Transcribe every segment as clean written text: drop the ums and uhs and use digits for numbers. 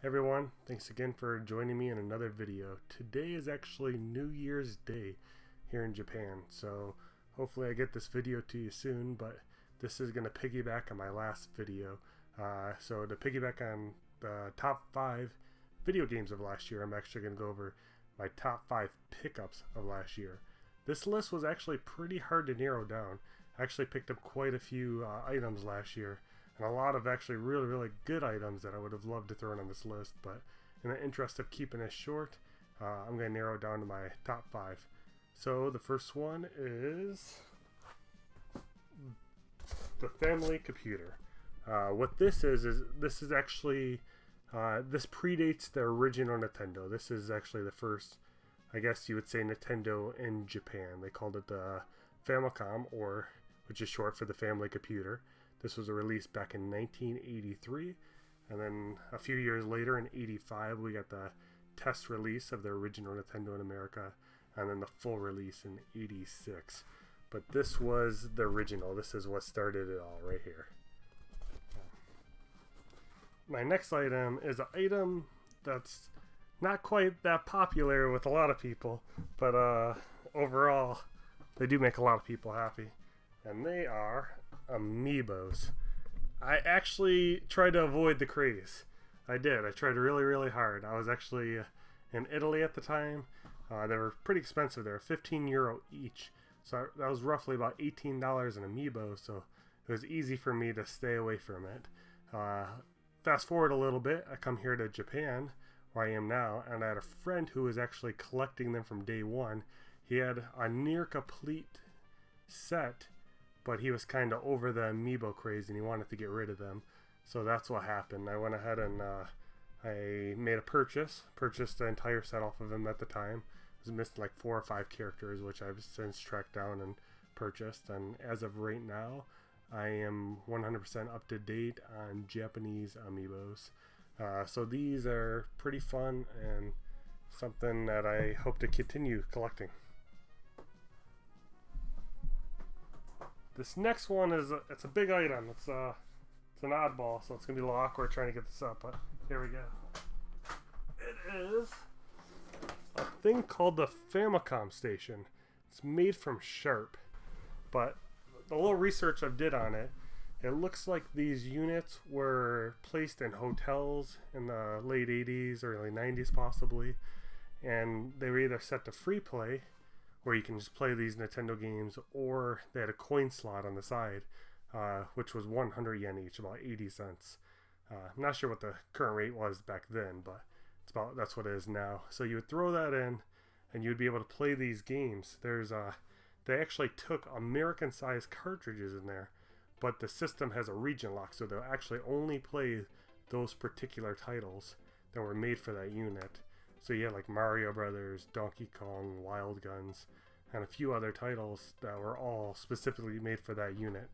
Everyone, thanks again for joining me in another video. Today is actually New Year's Day here in Japan, so hopefully I get this video to you soon, but this is going to piggyback on my last video. So to piggyback on the top 5 video games of last year, I'm actually going to go over my top 5 pickups of last year. This list was actually pretty hard to narrow down. I actually picked up quite a few items last year, and a lot of actually really good items that I would have loved to throw in on this list, but in the interest of keeping it short, I'm going to narrow it down to my top 5. So the first one is the family computer. What this is this is actually this predates the original Nintendo. This is actually the first, I guess you would say, Nintendo in Japan. They called it the Famicom, or which is short for the family computer. This was released back in 1983, and then a few years later in 85 we got the test release of the original Nintendo in America, and then the full release in 86. But this was the original. This is what started it all right here. My next item is an item that's not quite that popular with a lot of people, but overall they do make a lot of people happy, and they are Amiibos. I actually tried to avoid the craze. I did. I tried really hard. I was actually in Italy at the time. They were pretty expensive. They were €15 each, so that was roughly about $18 an Amiibo, so it was easy for me to stay away from it. Fast forward a little bit, I come here to Japan, where I am now, and I had a friend who was actually collecting them from day one. He had a near complete set, but he was kind of over the Amiibo craze and he wanted to get rid of them. So that's what happened. I went ahead and I made a purchased the entire set off of him at the time. It was missing like 4 or 5 characters, which I've since tracked down and purchased. And as of right now, I am 100% up to date on Japanese Amiibos. So these are pretty fun and something that I hope to continue collecting. This next one is it's a big item. It's an oddball, so it's gonna be a little awkward trying to get this up. But here we go. It is a thing called the Famicom Station. It's made from Sharp, but the little research I did on it, it looks like these units were placed in hotels in the late 80s, early 90s possibly, and they were either set to free play, where you can just play these Nintendo games, or they had a coin slot on the side, which was 100 yen each, about 80 cents. I'm not sure what the current rate was back then, but that's what it is now. So you would throw that in, and you would be able to play these games. They actually took American-sized cartridges in there, but the system has a region lock, so they'll actually only play those particular titles that were made for that unit. So you had like Mario Brothers, Donkey Kong, Wild Guns, and a few other titles that were all specifically made for that unit.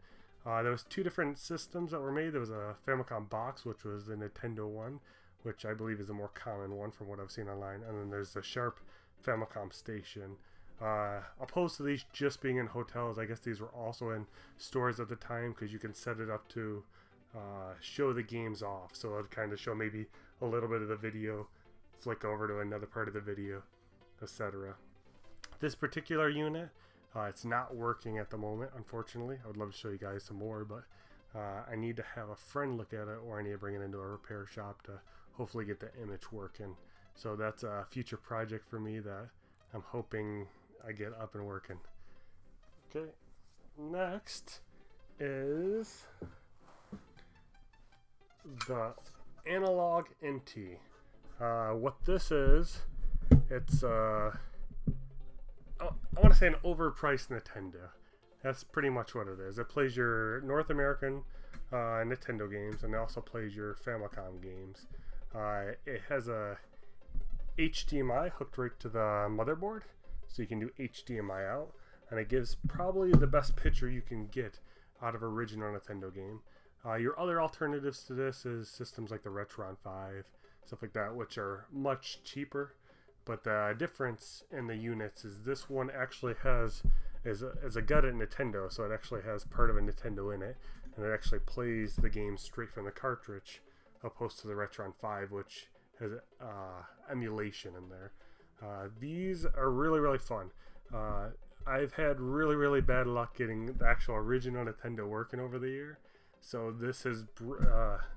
There was 2 different systems that were made. There was a Famicom Box, which was the Nintendo one, which I believe is a more common one from what I've seen online. And then there's the Sharp Famicom Station. Opposed to these just being in hotels, I guess these were also in stores at the time, because you can set it up to show the games off. So it would kind of show maybe a little bit of the video, flick over to another part of the video, etc. This particular unit, it's not working at the moment, unfortunately. I would love to show you guys some more, but I need to have a friend look at it, or I need to bring it into a repair shop to hopefully get the image working. So that's a future project for me that I'm hoping I get up and working. Okay, next is the Analogue NT. What this is, it's I want to say an overpriced Nintendo. That's pretty much what it is. It plays your North American Nintendo games, and it also plays your Famicom games. It has a HDMI hooked right to the motherboard, so you can do HDMI out, and it gives probably the best picture you can get out of original Nintendo game. Your other alternatives to this is systems like the Retron 5, stuff like that, which are much cheaper. But the difference in the units is this one actually has is a gutted Nintendo, so it actually has part of a Nintendo in it, and it actually plays the game straight from the cartridge, opposed to the Retron 5, which has emulation in there. These are really, really fun. I've had really, really bad luck getting the actual original Nintendo working over the year. So this has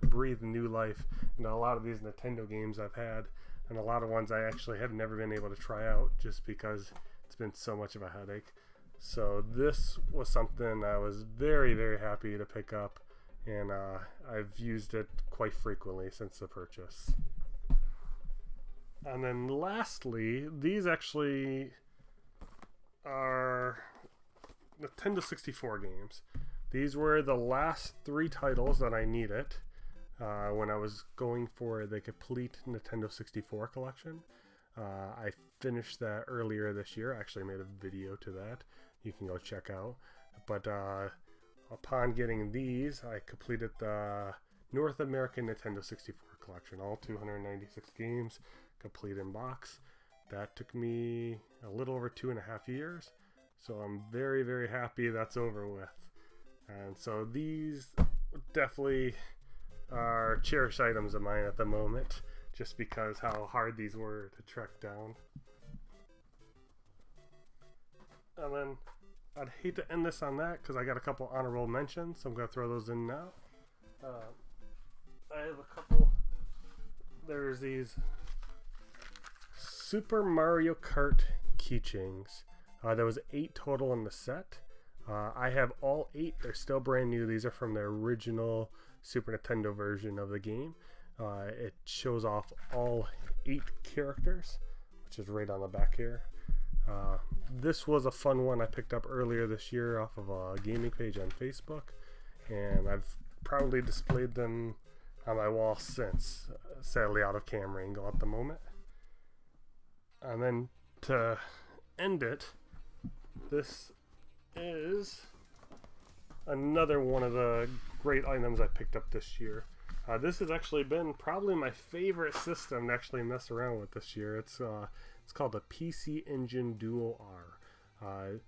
breathed new life into a lot of these Nintendo games I've had, and a lot of ones I actually have never been able to try out just because it's been so much of a headache. So this was something I was very, very happy to pick up, and I've used it quite frequently since the purchase. And then lastly, these actually are Nintendo 64 games. These were the last 3 titles that I needed when I was going for the complete Nintendo 64 collection. I finished that earlier this year. I actually made a video to that you can go check out. But upon getting these, I completed the North American Nintendo 64 collection, all 296 games, complete in box. That took me a little over 2.5 years, so I'm very, very happy that's over with. And so these definitely are cherished items of mine at the moment, just because how hard these were to track down. And then I'd hate to end this on that because I got a couple honorable mentions, so I'm going to throw those in now. I have a couple. There's these Super Mario Kart keychains. There was 8 total in the set. I have all 8. They're still brand new. These are from the original Super Nintendo version of the game. It shows off all 8 characters, which is right on the back here. This was a fun one I picked up earlier this year off of a gaming page on Facebook, and I've proudly displayed them on my wall since, sadly out of camera angle at the moment. And then to end it, this is another one of the great items I picked up this year. This has actually been probably my favorite system to actually mess around with this year. It's called the PC Engine Dual R.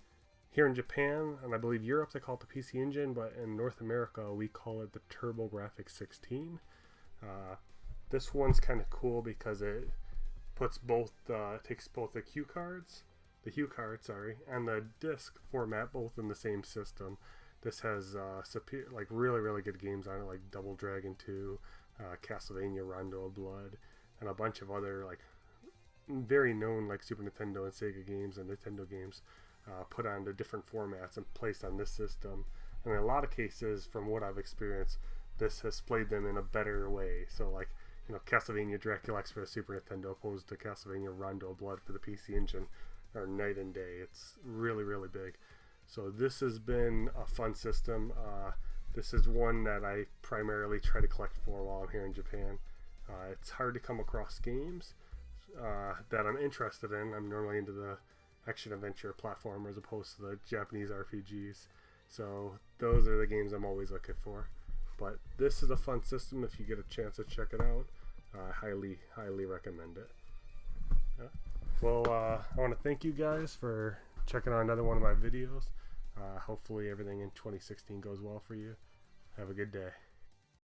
Here in Japan, and I believe Europe, they call it the PC Engine, but in North America, we call it the TurboGrafx 16. This one's kind of cool because it puts both, takes both the Hue cards, and the disc format both in the same system. This has like really, really good games on it, like Double Dragon 2, Castlevania Rondo of Blood, and a bunch of other like very known like Super Nintendo and Sega games and Nintendo games put onto different formats and placed on this system. And in a lot of cases, from what I've experienced, this has played them in a better way. So like, you know, Castlevania Dracula X for the Super Nintendo opposed to Castlevania Rondo of Blood for the PC Engine are night and day. It's really, really big. So this has been a fun system. This is one that I primarily try to collect for while I'm here in Japan. It's hard to come across games that I'm interested in. I'm normally into the action-adventure platform as opposed to the Japanese RPGs. So those are the games I'm always looking for. But this is a fun system. If you get a chance to check it out, I highly, highly recommend it. Well, I want to thank you guys for checking out another one of my videos. Hopefully everything in 2016 goes well for you. Have a good day.